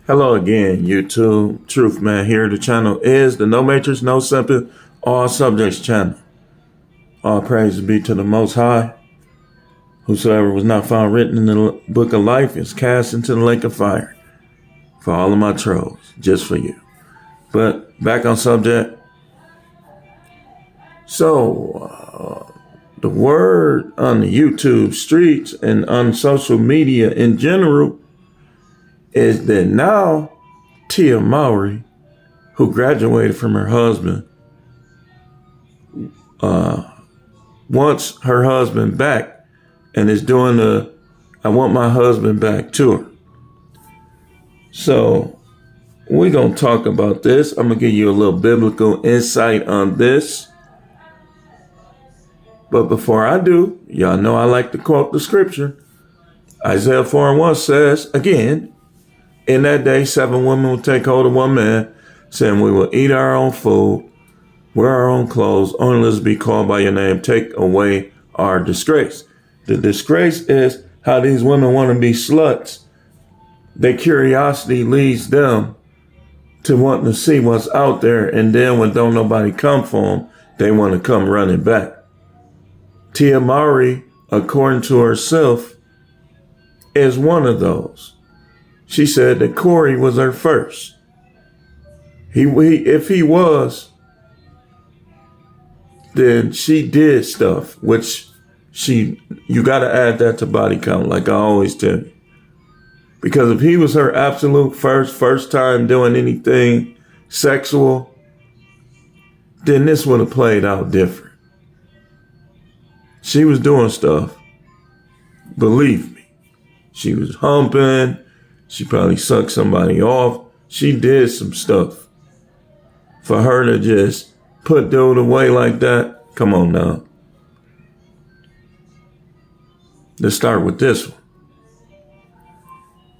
Hello again, YouTube. Truth Man here. The channel is the No Matrix, No Simple, All Subjects channel. All praise be to the Most High. Whosoever was not found written in the book of life is cast into the lake of fire. For all of my trolls, just for you. But back on subject. So, the word on the YouTube streets and on social media in general is that now Tia Mowry, who graduated from her husband, wants her husband back and is doing the I want my husband back tour. So we're going to talk about this. I'm going to give you a little biblical insight on this. But before I do, y'all know I like to quote the scripture. Isaiah 4:1 says, again, in that day, 7 women will take hold of one man, saying, we will eat our own food, wear our own clothes, only let us be called by your name, take away our disgrace. The disgrace is how these women want to be sluts. Their curiosity leads them to wanting to see what's out there, and then when don't nobody come for them, they want to come running back. Tia Mowry, according to herself, is one of those. She said that Corey was her first. If he was, then she did stuff, which you got to add that to body count, like I always tell you. Because if he was her absolute first time doing anything sexual, then this would have played out different. She was doing stuff. Believe me. She was humping. She probably sucked somebody off. She did some stuff. For her to just put dude away like that, come on now. Let's start with this one.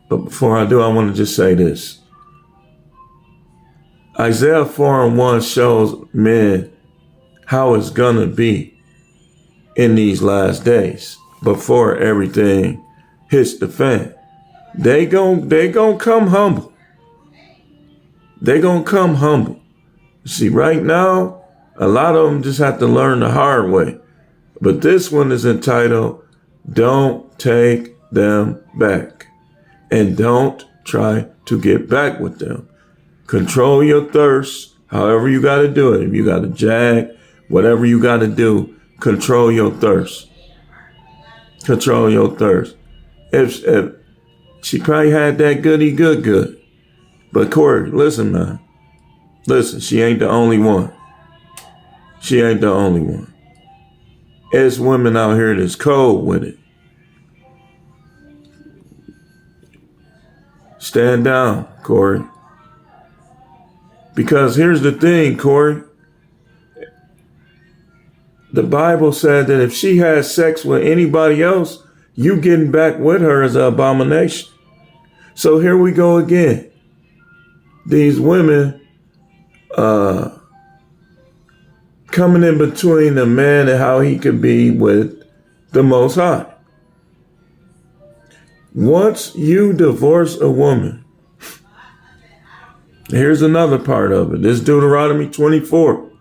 But before I do, I want to just say this. Isaiah 4:1 shows men how it's going to be in these last days before everything hits the fan. They gon' come humble. They gon' come humble. See, right now, a lot of them just have to learn the hard way. But this one is entitled, Don't Take Them Back. And don't try to get back with them. Control your thirst, however you got to do it. If you got to jag, whatever you got to do, control your thirst. Control your thirst. If she probably had that goody good. But Corey, listen, man. Listen, she ain't the only one. She ain't the only one. There's women out here that's cold with it. Stand down, Corey. Because here's the thing, Corey. The Bible said that if she has sex with anybody else, you getting back with her is an abomination. So here we go again. These women coming in between the man and how he could be with the Most High. Once you divorce a woman, here's another part of it. This Deuteronomy 24.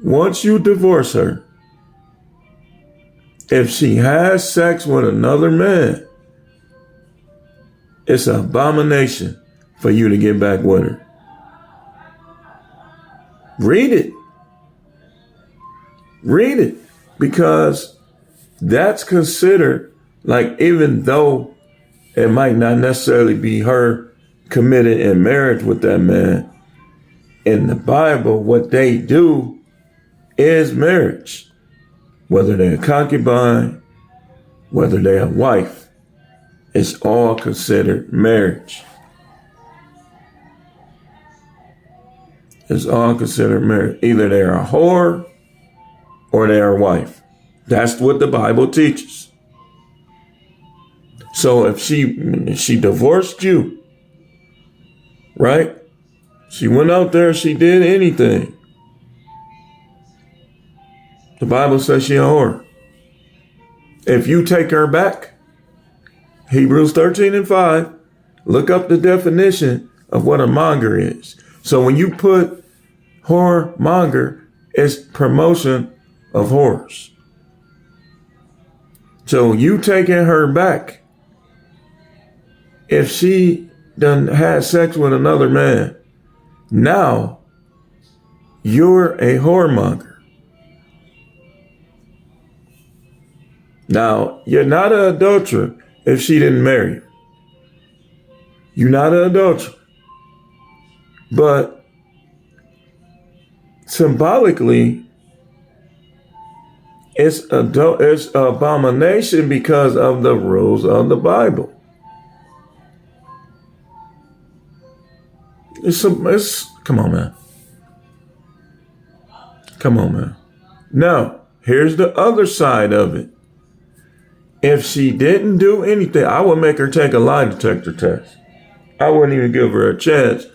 Once you divorce her, if she has sex with another man, it's an abomination for you to get back with her. Read it. Read it. Because that's considered, like, even though it might not necessarily be her committed in marriage with that man, in the Bible, what they do is marriage. Whether they're a concubine, whether they're a wife, it's all considered marriage. It's all considered marriage. Either they're a whore or they're a wife. That's what the Bible teaches. So if she divorced you, right? She went out there, she did anything. The Bible says she a whore. If you take her back, Hebrews 13:5, Look up the definition of what a monger is. So when you put whoremonger, it's promotion of whores. So you taking her back, if she done had sex with another man, now you're a whoremonger. Now, you're not an adulterer if she didn't marry you. You're not an adulterer. But symbolically, it's abomination because of the rules of the Bible. Come on, man. Come on, man. Now, here's the other side of it. If she didn't do anything, I would make her take a lie detector test. I wouldn't even give her a chance.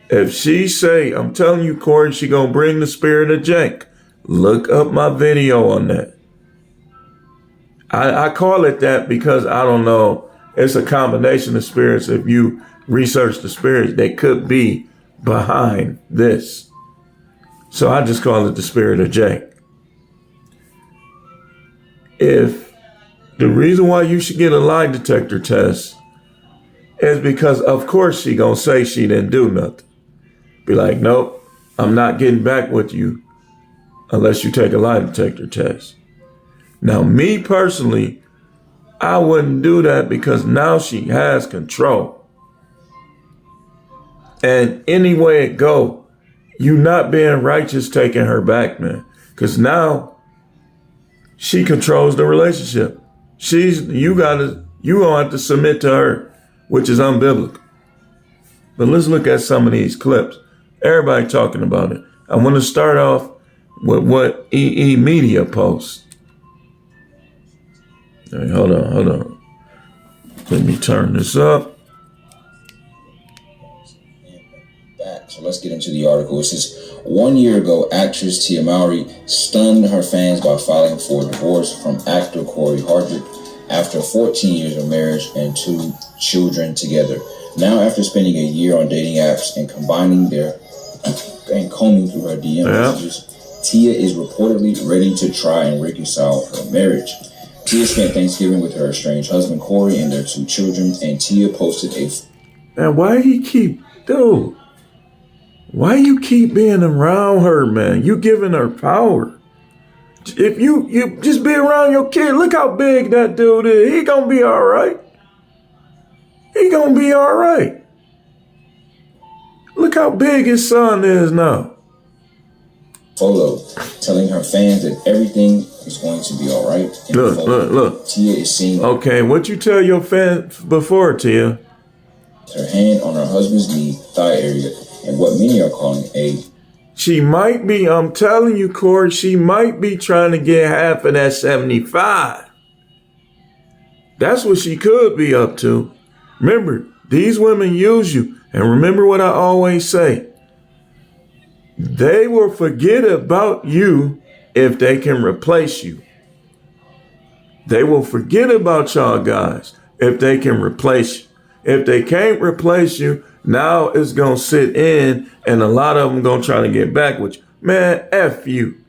If she say, I'm telling you, Corey, she gonna bring the spirit of jank. Look up my video on that. I call it that because I don't know. It's a combination of spirits. If you research the spirits, they could be behind this. So I just call it the spirit of jank. If the reason why you should get a lie detector test is because, of course, she gonna say she didn't do nothing. Be like, nope, I'm not getting back with you unless you take a lie detector test. Now, me personally, I wouldn't do that because now she has control. And any way it go, you not being righteous taking her back, man. Because now she controls the relationship. You gonna have to submit to her, which is unbiblical. But let's look at some of these clips. Everybody talking about it. I want to start off with what EE Media posts. Hey, hold on. Let me turn this up. So let's get into the article. It says, 1 year ago, actress Tia Mowry stunned her fans by filing for divorce from actor Corey Hardrick after 14 years of marriage and 2 children together. Now, after spending a year on dating apps and combing through her DM messages, Tia is reportedly ready to try and reconcile her marriage. Tia spent Thanksgiving with her estranged husband Corey and their 2 children, and Tia posted And why you keep being around her, man? You giving her power. If you just be around your kid, look how big that dude is. He gonna be all right. He gonna be all right. Look how big his son is now. photo telling her fans that everything is going to be all right. Look. Tia is seen. Okay, what you tell your fans before, Tia? Her hand on her husband's knee, thigh area, and what many are calling a... She might be, I'm telling you, Corey, she might be trying to get half of that 75. That's what she could be up to. Remember, these women use you. And remember what I always say. They will forget about you if they can replace you. They will forget about y'all guys if they can replace you. If they can't replace you, now it's going to sit in and a lot of them going to try to get back with you. Man, F you.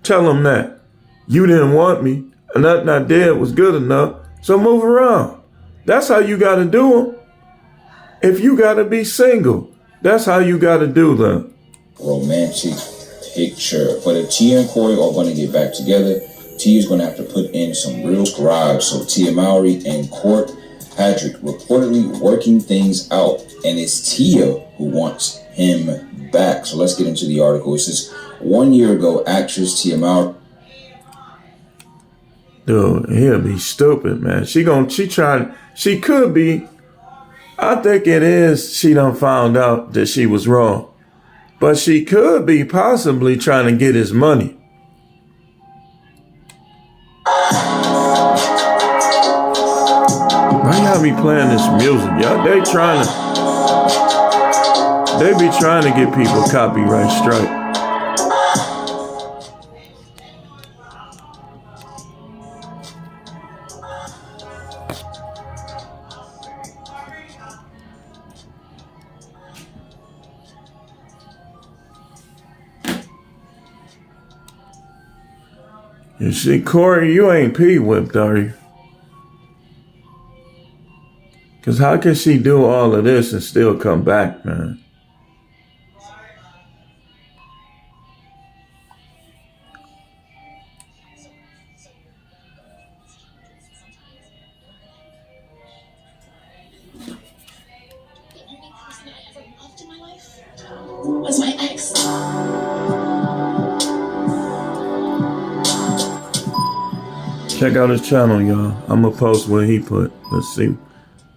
Tell them that. You didn't want me. And nothing I did was good enough. So move around. That's how you got to do them. If you got to be single, that's how you got to do them. Romantic picture. But if Tia and Corey are going to get back together, Tia's going to have to put in some real scribes. So Tia Mowry and Court Patrick reportedly working things out, and it's Tia who wants him back. So let's get into the article. It says 1 year ago, actress Tia Mowry. Dude, he'll be stupid, man. She could be. I think it is she done found out that she was wrong. But she could be possibly trying to get his money. Why y'all be playing this music? Y'all, they be trying to get people copyright strike. You see, Corey, you ain't P-whipped, are you? Because how can she do all of this and still come back, man? Was my ex. Check out his channel, y'all. I'm going to post what he put. Let's see.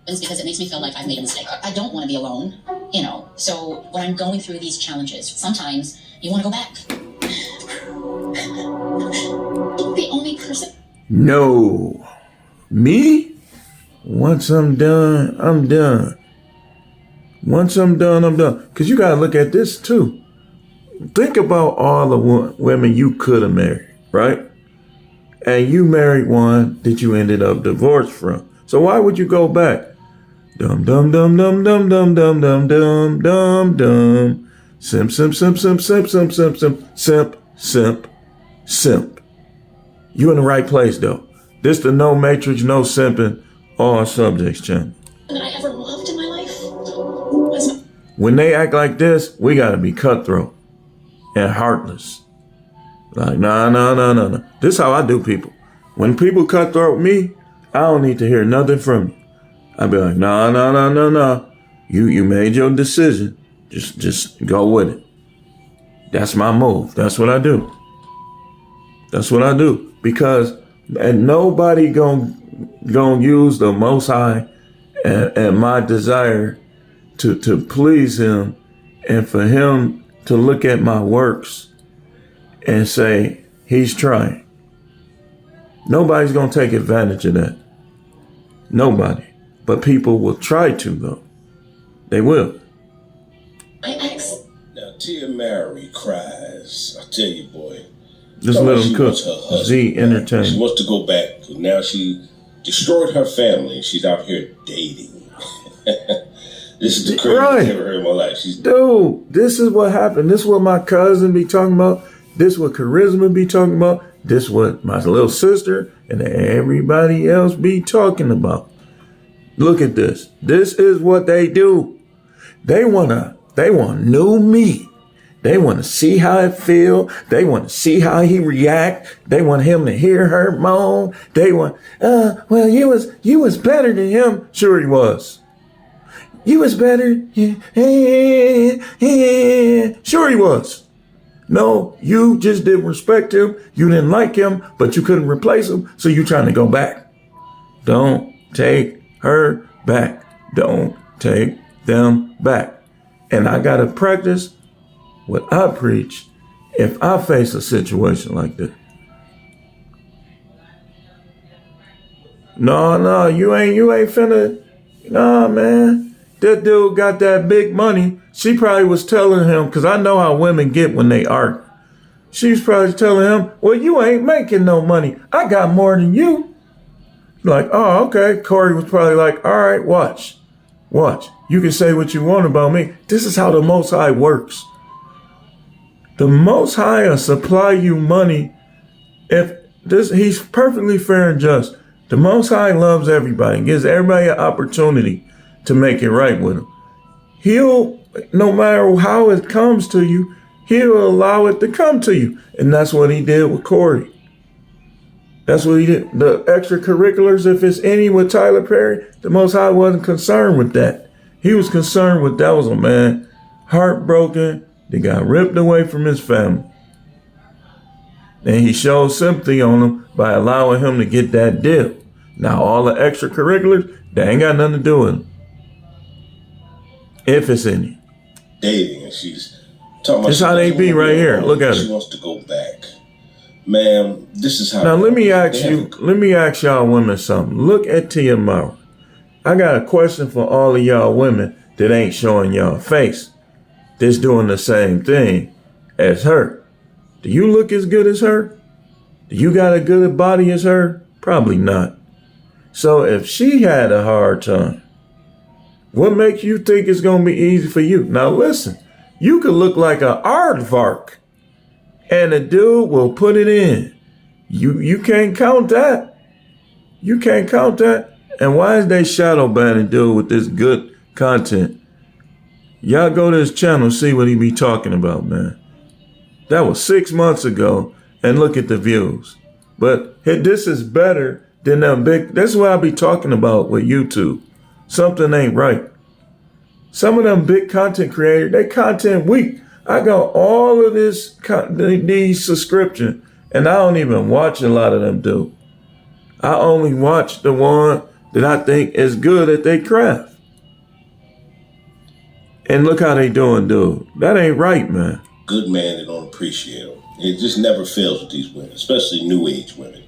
It's because it makes me feel like I've made a mistake. I don't want to be alone, you know. So when I'm going through these challenges, sometimes you want to go back. The only person. No. Me? Once I'm done, I'm done. Once I'm done, I'm done. Because you got to look at this too. Think about all the women you could have married, right? And you married one that you ended up divorced from. So why would you go back? Dum dum dum dum dum dum dum dum dum dum dum. Simp simp simp simp simp simp simp simp simp simp simp. You in the right place though. This the no matrix, no simping, all subjects channel. That I ever loved in my life was. When they act like this, we gotta be cutthroat and heartless. Like nah. This is how I do people. When people cutthroat me, I don't need to hear nothing from you. I'd be like, no. You made your decision. Just go with it. That's my move. That's what I do. That's what I do. Because and nobody gonna use the Most High and my desire to please him and for him to look at my works and say, he's trying. Nobody's gonna take advantage of that. Nobody. But people will try to, though. They will. My ex. Now, Tia Mowry cries. I tell you, boy. Just let them cook. Z Entertainment. She wants to go back because now she destroyed her family. She's out here dating. This is the craziest I've ever heard in my life. Dude, this is what happened. This is what my cousin be talking about. This is what Charisma be talking about. This is what my little sister and everybody else be talking about. Look at this. This is what they do. They want new me. They want to see how it feel. They want to see how he react. They want him to hear her moan. They want, well, you was better than him. Sure he was. You was better. Sure he was. No, you just didn't respect him. You didn't like him, but you couldn't replace him. So you trying to go back. Don't take her back. Don't take them back. And I got to practice what I preach if I face a situation like this. No, you ain't finna. Nah, man. That dude got that big money. She probably was telling him, because I know how women get when they argue. She's probably telling him, well, you ain't making no money. I got more than you. Like, oh, okay. Corey was probably like, all right, watch. You can say what you want about me. This is how the Most High works. The Most High will supply you money. He's perfectly fair and just. The Most High loves everybody, gives everybody an opportunity to make it right with him. He'll, no matter how it comes to you, he'll allow it to come to you. And that's what he did with Corey. That's what he did. The extracurriculars, if it's any with Tyler Perry, the Most High wasn't concerned with that. He was concerned with that was a man heartbroken that got ripped away from his family. And he showed sympathy on him by allowing him to get that deal. Now, all the extracurriculars, they ain't got nothing to do with him. If it's any. Dating, and she's talking about. This how they be right here. Look at it. She wants to go back. Ma'am, this is how. Now, let me ask y'all women something. Look at Tia Mowry. I got a question for all of y'all women that ain't showing y'all face. That's doing the same thing as her. Do you look as good as her? Do you got a good body as her? Probably not. So if she had a hard time, what makes you think it's going to be easy for you? Now listen, you could look like an aardvark and a dude will put it in. You can't count that. You can't count that. And why is they shadow banning dude with this good content? Y'all go to his channel, see what he be talking about, man. That was 6 months ago, and look at the views. But hey, this is better than them big. That's what I be talking about with YouTube. Something ain't right. Some of them big content creators, they content weak. I got all of these subscriptions, and I don't even watch a lot of them, dude. I only watch the one that I think is good at their craft. And look how they doing, dude. That ain't right, man. Good man that don't appreciate them. It just never fails with these women, especially new age women.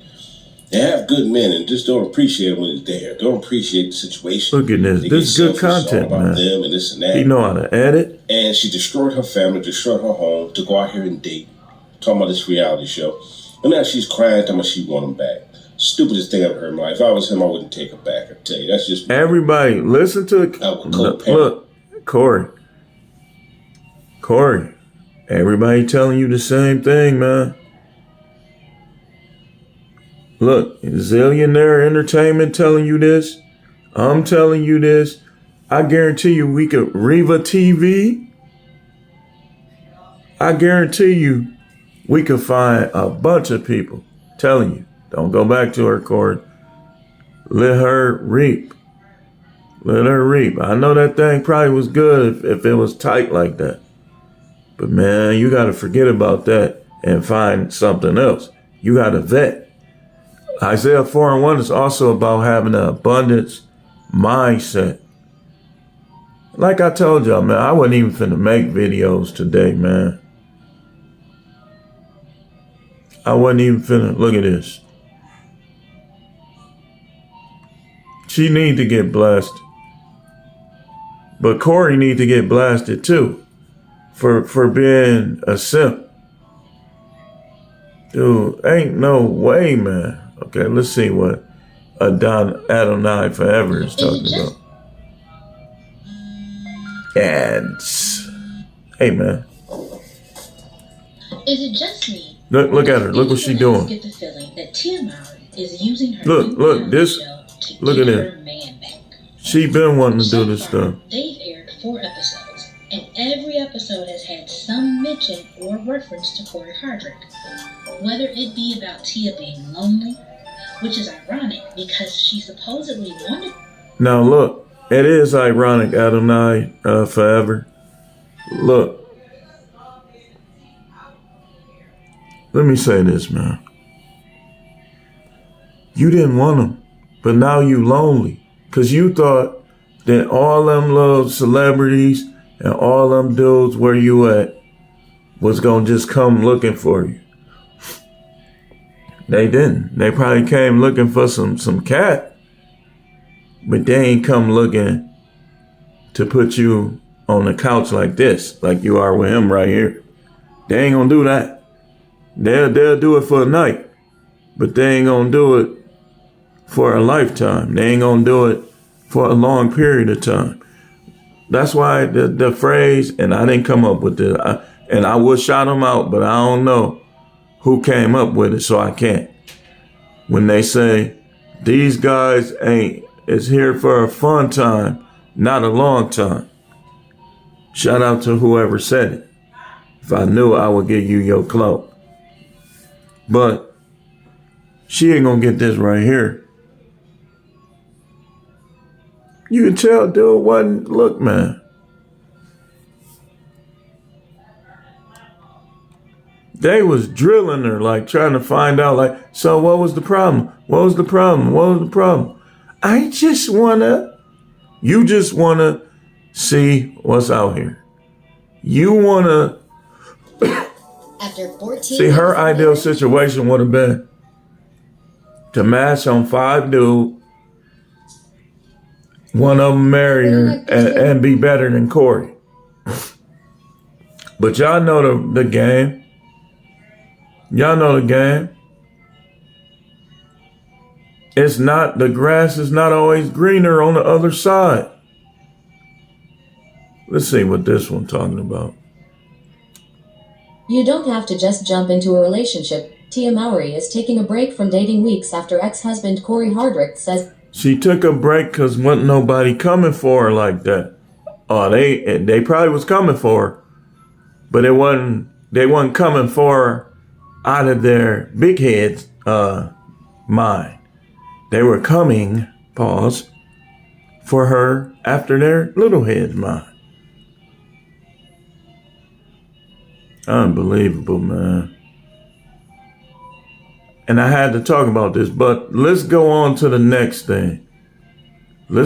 They have good men and just don't appreciate when it's there. Don't appreciate the situation. Look at this. This is good content, man. Them and this and that. He know how to edit. And she destroyed her family, destroyed her home to go out here and date. Talking about this reality show. And now she's crying, talking about she want him back. Stupidest thing I've heard in my life. If I was him, I wouldn't take her back. I tell you, that's just everybody. Listen to look, Corey. Everybody telling you the same thing, man. Look, Zillionaire Entertainment telling you this. I'm telling you this. I guarantee you, we could Riva TV. I guarantee you, we could find a bunch of people telling you. Don't go back to her, Corey. Let her reap. Let her reap. I know that thing probably was good if it was tight like that. But man, you got to forget about that and find something else. You got to vet. Isaiah 4:1 is also about having an abundance mindset. Like I told y'all, man, I wasn't even finna make videos today, man. I wasn't even finna. Look at this. She need to get blessed. But Corey need to get blasted too. For being a simp. Dude, ain't no way, man. Okay, let's see what Adonai Forever is talking about. Ads. Hey, man. Is it just me? Look at her. Look what she doing. Get the feeling that Tia Mowry is using her look this. Look at this. She been wanting to do this stuff. They've aired 4 episodes, and every episode has had some mention or reference to Corey Hardrick. Whether it be about Tia being lonely, which is ironic because she supposedly wanted. Now look, it is ironic, Adonai Forever. Look. Let me say this, man. You didn't want him, but now you lonely. Because you thought that all them little celebrities and all them dudes where you at was going to just come looking for you. They didn't. They probably came looking for some cat. But they ain't come looking to put you on the couch like this, like you are with him right here. They ain't going to do that. They'll do it for a night, but they ain't going to do it for a lifetime. They ain't going to do it for a long period of time. That's why the phrase, and I didn't come up with it, and I would shout them out, but I don't know who came up with it, so I can't. When they say, these guys is here for a fun time, not a long time. Shout out to whoever said it. If I knew, I would give you your clout. But she ain't gonna get this right here. You can tell dude wasn't, look, man. They was drilling her, like trying to find out, like, so what was the problem? What was the problem? What was the problem? You just wanna see what's out here. You wanna After 14 see, her ideal situation would have been to match on 5 dudes, one of them marry her and be better than Corey. But y'all know the game. Y'all know the game. It's not, the grass is not always greener on the other side. Let's see what this one's talking about. You don't have to just jump into a relationship Tia Mowry is taking a break from dating weeks after ex-husband Corey Hardrick says She took a break because wasn't nobody coming for her like that. Oh, they probably was coming for her, but they wasn't coming for her out of their big heads mind. They were coming, pause, for her after their little heads mind. Unbelievable, man. And I had to talk about this, but let's go on to the next thing. Y'all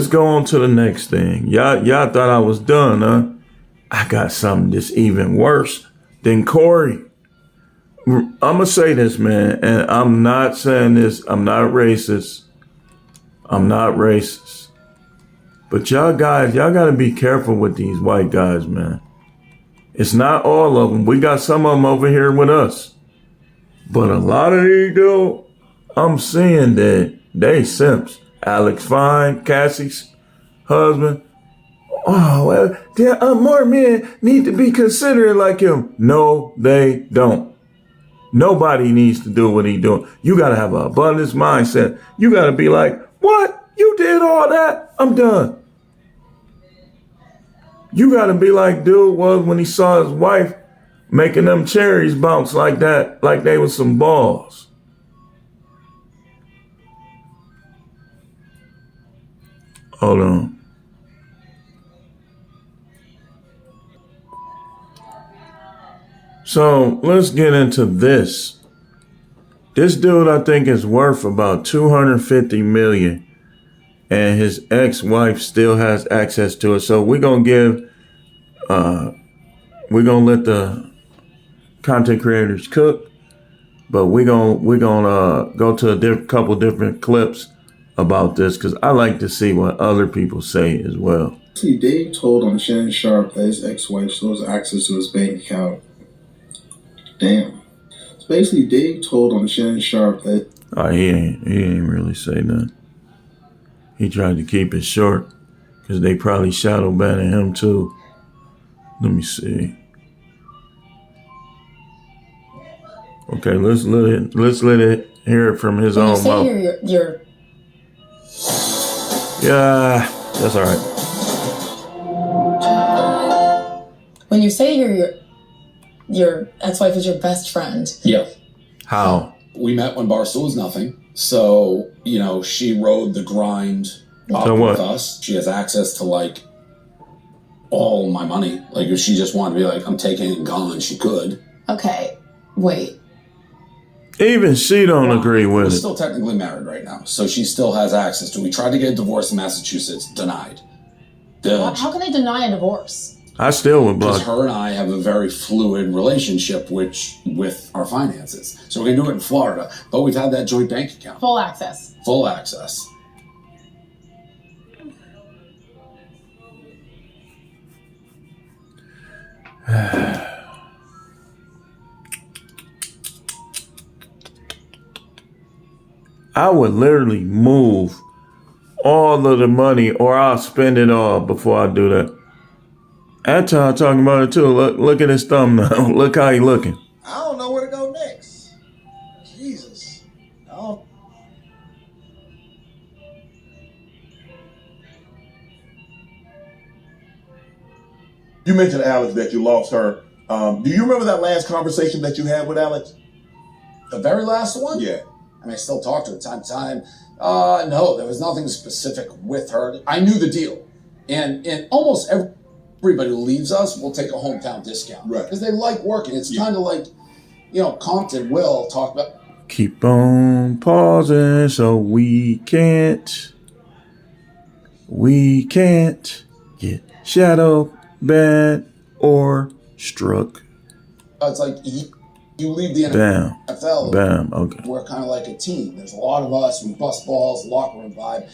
thought I was done, huh? I got something that's even worse than Corey. I'm going to say this, man, and I'm not saying this. I'm not racist. But y'all got to be careful with these white guys, man. It's not all of them. We got some of them over here with us. But a lot of these dudes, I'm seeing that they simps. Alex Fine, Cassie's husband. Oh, well, more men need to be considerate like him. No, they don't. Nobody needs to do what he's doing. You got to have an abundance mindset. You got to be like, what? You did all that? I'm done. You got to be like dude was when he saw his wife making them cherries bounce like that, like they was some balls. Hold on. So let's get into this. This dude, I think, is worth about $250 million, and his ex-wife still has access to it. So we're gonna let the content creators cook, but we're gonna go to a couple different clips about this because I like to see what other people say as well. See, Dave told on Shannon Sharp that his ex-wife still has access to his bank account. Damn. So basically, Dave told on Shannon Sharp that He ain't really say nothing. He tried to keep it short because they probably shadow banning him too. Let me see. Okay, let's let it hear it from his own mouth. You're Yeah, that's all right. when you say your ex-wife is your best friend. Yeah. How? We met when Barstool was nothing. So, she rode the grind up with us. She has access to, all my money. If she just wanted to be I'm taking it and gone, she could. Okay, wait. Even she don't agree with We're it. still technically married right now, so she still has access to it. We tried to get a divorce in Massachusetts, denied. How can they deny a divorce? I still would block. Because her and I have a very fluid relationship with our finances. So we're going to do it in Florida, but we've had that joint bank account. Full access. Full access. I would literally move all of the money or I'll spend it all before I do that. Anton talking about it too. Look at his thumb now. Look how he looking. I don't know where to go next. Jesus. You mentioned, Alex, that you lost her. Do you remember that last conversation that you had with Alex? The very last one? Yeah. I still talk to her time to time. No, there was nothing specific with her. I knew the deal. And almost everybody who leaves us will take a hometown discount. Right. Because they like working. It's kind of like, Compton will talk about. Keep on pausing so we can't get shadow banned or struck. It's like you leave the NFL. Bam. Okay. We're kind of like a team. There's a lot of us. We bust balls, locker room vibe.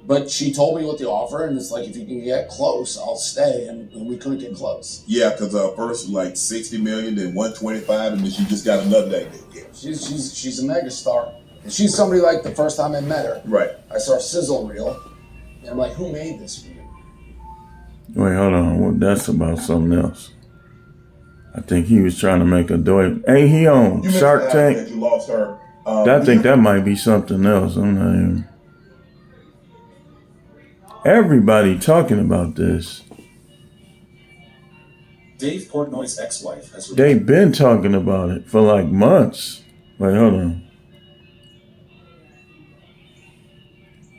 But she told me what the offer, and it's if you can get close, I'll stay. And we couldn't get close. Yeah, because first $60 million, then 125, and then she just got another day. Yeah. She's a megastar. And she's somebody the first time I met her. Right. I saw a sizzle reel, and I'm like, who made this for you? Wait, hold on. Well, that's about something else. I think he was trying to make a doy. Ain't he on You Shark mentioned Tank? that you lost her. I think that might be something else. I'm not even. Everybody talking about this. Dave Portnoy's ex-wife has They've been talking about it for like months. Wait, hold on.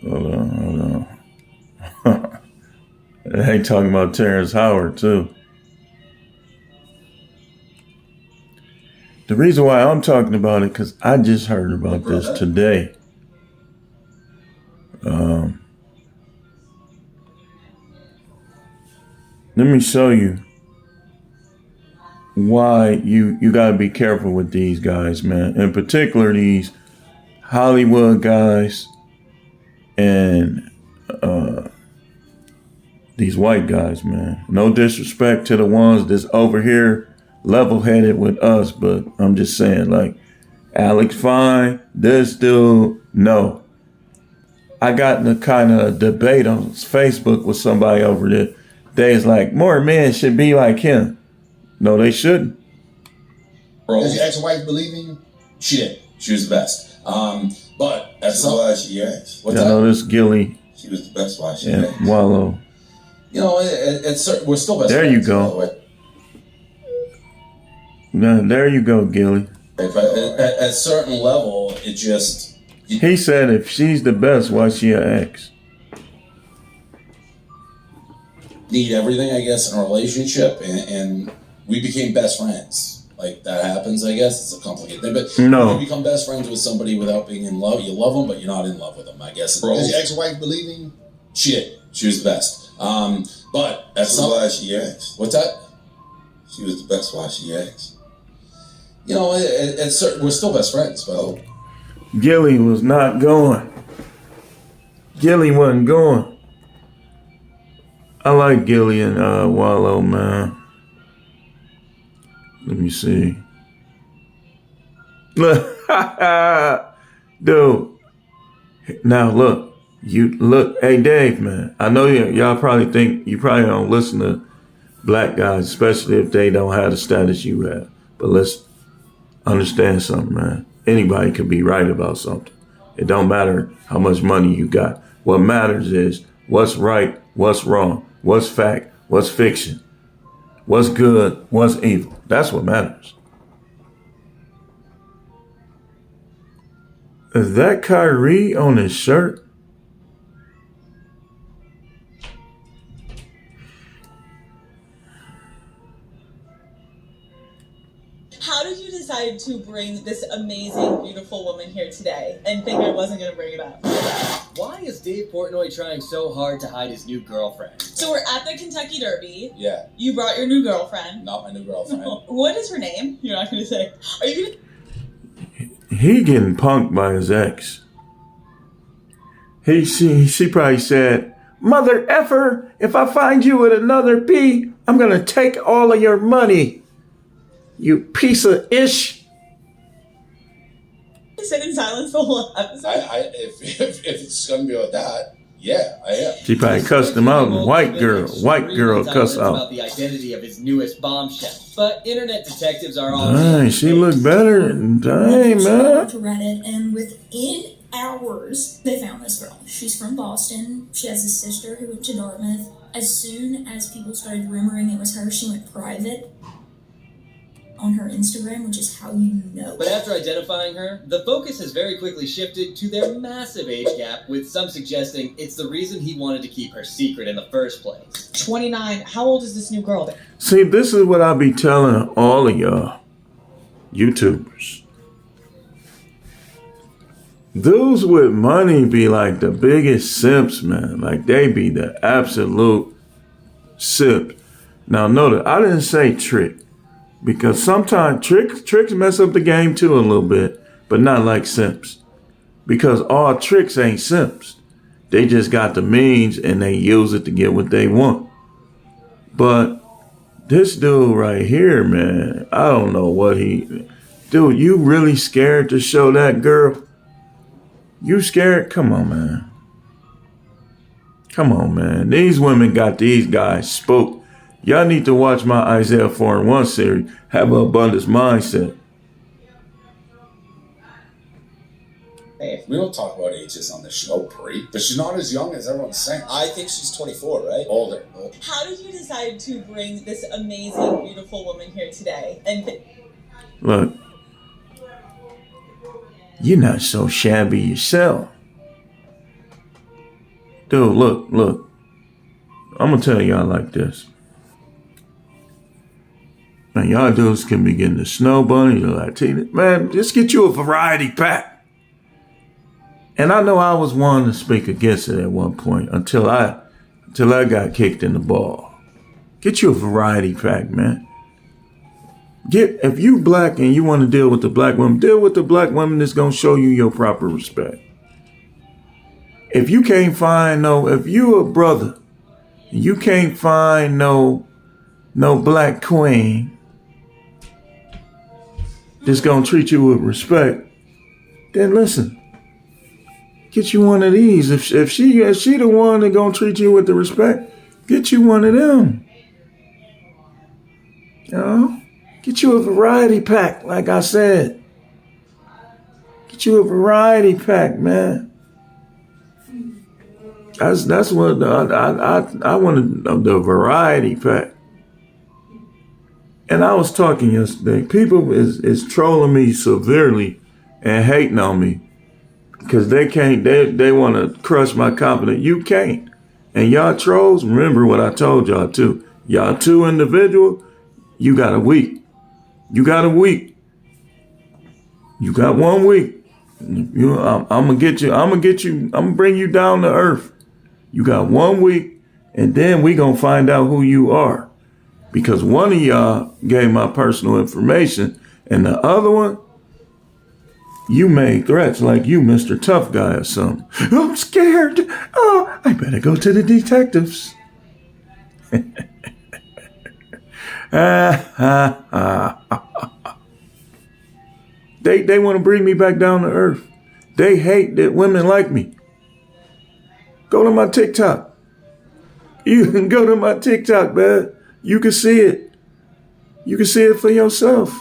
Hold on. They talking about Terrence Howard too. The reason why I'm talking about it, because I just heard about this today. Let me show you why you got to be careful with these guys, man. In particular, these Hollywood guys and these white guys, man. No disrespect to the ones that's over here level-headed with us, but I'm just saying, like, Alex Fine, this dude, no. I got in a kind of debate on Facebook with somebody over there. They's like, more men should be like him. No, they shouldn't. Does your ex-wife believe in you? She did. She was the best. But at some Why she asked? I know this Gilly. She was the best. Why she Yeah, asked? Wallow. You know, we're still best There friends. you go. No, there you go, Gilly. At a certain level, it just... He said if she's the best, why she an ex? Need everything, I guess, in a relationship, and we became best friends. Like, that happens, I guess. It's a complicated thing, but No. you become best friends with somebody without being in love. You love them, but you're not in love with them, I guess. Does your ex-wife believe in you? She did. She was the best. But at some... Why she asked? What's that? She was the best. Why she asked? You know, we're still best friends, but... Gilly was not going. Gilly wasn't going. I like Gilly and Wallow, man. Let me see. Look, dude. Now look, hey Dave, man. I know y'all probably think you probably don't listen to black guys, especially if they don't have the status you have. But let's understand something, man. Anybody can be right about something. It don't matter how much money you got. What matters is what's right, what's wrong, what's fact, what's fiction, what's good, what's evil. That's what matters. Is that Kyrie on his shirt? How did you decide to bring this amazing, beautiful woman here today and think I wasn't going to bring it up? Why is Dave Portnoy trying so hard to hide his new girlfriend? So we're at the Kentucky Derby. Yeah. You brought your new girlfriend. Not my new girlfriend. What is her name? You're not going to say. Are you going to... He getting punked by his ex. She probably said, "Mother effer, if I find you with another P, I'm going to take all of your money. You piece of ish." sit in silence the whole episode? If it's going to be like that, yeah, I am. She probably cussed him out. White girl cuss out. About the identity of his newest bombshell, but internet detectives are all. Dang, she look better. Dang, man. To Reddit, and within hours, they found this girl. She's from Boston. She has a sister who went to Dartmouth. As soon as people started rumoring it was her, she went private on her Instagram, which is how you know. But after identifying her, the focus has very quickly shifted to their massive age gap, with some suggesting it's the reason he wanted to keep her secret in the first place. 29. How old is this new girl then? See, this is what I be telling all of y'all YouTubers. Dudes with money be like the biggest simps, man. Like, they be the absolute simp. Now, notice, I didn't say trick. Because sometimes tricks mess up the game too a little bit, but not like simps. Because all tricks ain't simps. They just got the means and they use it to get what they want. But this dude right here, man, I don't know what dude, you really scared to show that girl? You scared? Come on, man. Come on, man. These women got these guys spooked. Y'all need to watch my Isaiah 4:1 series, Have an Abundance Mindset. Hey, we don't talk about ages on the show, Pre, but she's not as young as everyone's saying. I think she's 24, right? Older. How did you decide to bring this amazing, beautiful woman here today? And Look, you're not so shabby yourself. Dude, look. I'm going to tell y'all like this. Man, y'all dudes can be getting the Snow Bunny, the Latina. Man, just get you a variety pack. And I know I was one to speak against it at one point until I got kicked in the ball. Get you a variety pack, man. If you black and you want to deal with the black woman, deal with the black woman that's going to show you your proper respect. If you can't find if you a brother, you can't find no black queen that's going to treat you with respect, then listen. Get you one of these. If she the one that gonna treat you with the respect, get you one of them. You know? Get you a variety pack, like I said. Get you a variety pack, man. That's what I wanted, the variety pack. And I was talking yesterday. People is trolling me severely and hating on me. Because they can't, they want to crush my confidence. You can't. And y'all trolls, remember what I told y'all too. Y'all two individual, you got a week. You got a week. You got 1 week. I'm gonna bring you down to earth. You got 1 week, and then we gonna find out who you are. Because one of y'all gave my personal information, and the other one, you made threats like you Mr. Tough Guy or something. I'm scared. Oh, I better go to the detectives. They want to bring me back down to earth. They hate that women like me. Go to my TikTok. You can go to my TikTok, man. You can see it. You can see it for yourself.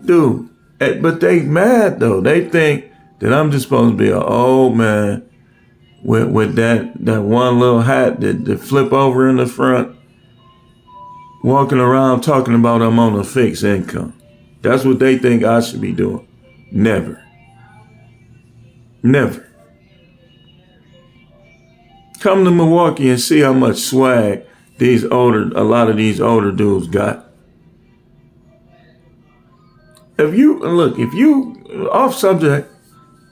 Dude, but they mad though. They think that I'm just supposed to be an old man with that one little hat that flip over in the front, walking around talking about I'm on a fixed income. That's what they think I should be doing. Never. Never. Come to Milwaukee and see how much swag a lot of these older dudes got. If you off subject,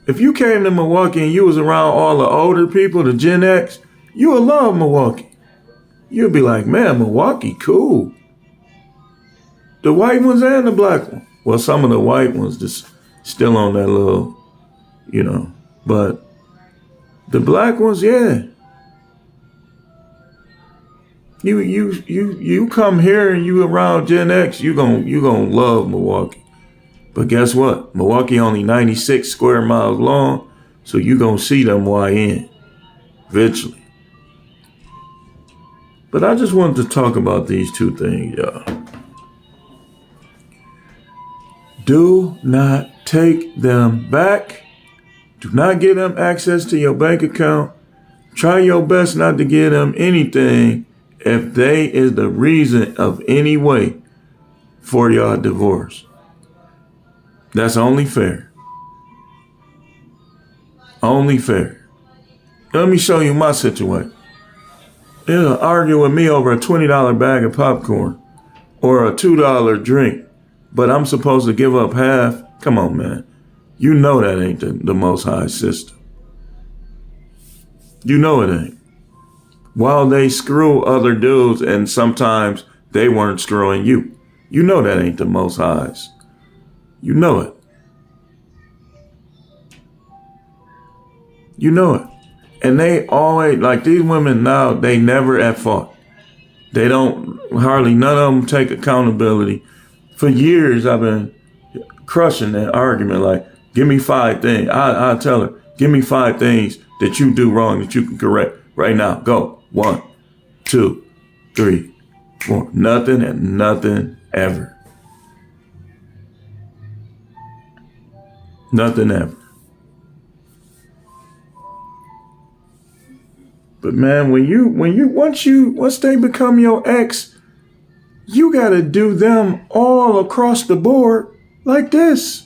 if you came to Milwaukee and you was around all the older people, the Gen X, you would love Milwaukee. You'd be like, man, Milwaukee, cool. The white ones and the black ones. Well, some of the white ones just still on that little, but the black ones, yeah. You come here and you around Gen X, you gonna love Milwaukee. But guess what? Milwaukee only 96 square miles long, so you gonna see them YN eventually. But I just wanted to talk about these two things, y'all. Do not take them back. Do not give them access to your bank account. Try your best not to give them anything if they is the reason of any way for your divorce. That's only fair. Only fair. Let me show you my situation. They'll argue with me over a $20 bag of popcorn or a $2 drink, but I'm supposed to give up half. Come on, man. You know that ain't the Most High system. You know it ain't. While they screw other dudes and sometimes they weren't screwing you. You know that ain't the Most High's. You know it. You know it. And they always, like these women now, they never at fault. They don't, hardly none of them take accountability. For years, I've been crushing that argument. Like, give me 5 things. I'll tell her, give me 5 things that you do wrong that you can correct right now. Go. 1, 2, 3, 4. Nothing and nothing ever. Nothing ever. But man, once they become your ex, you gotta do them all across the board like this.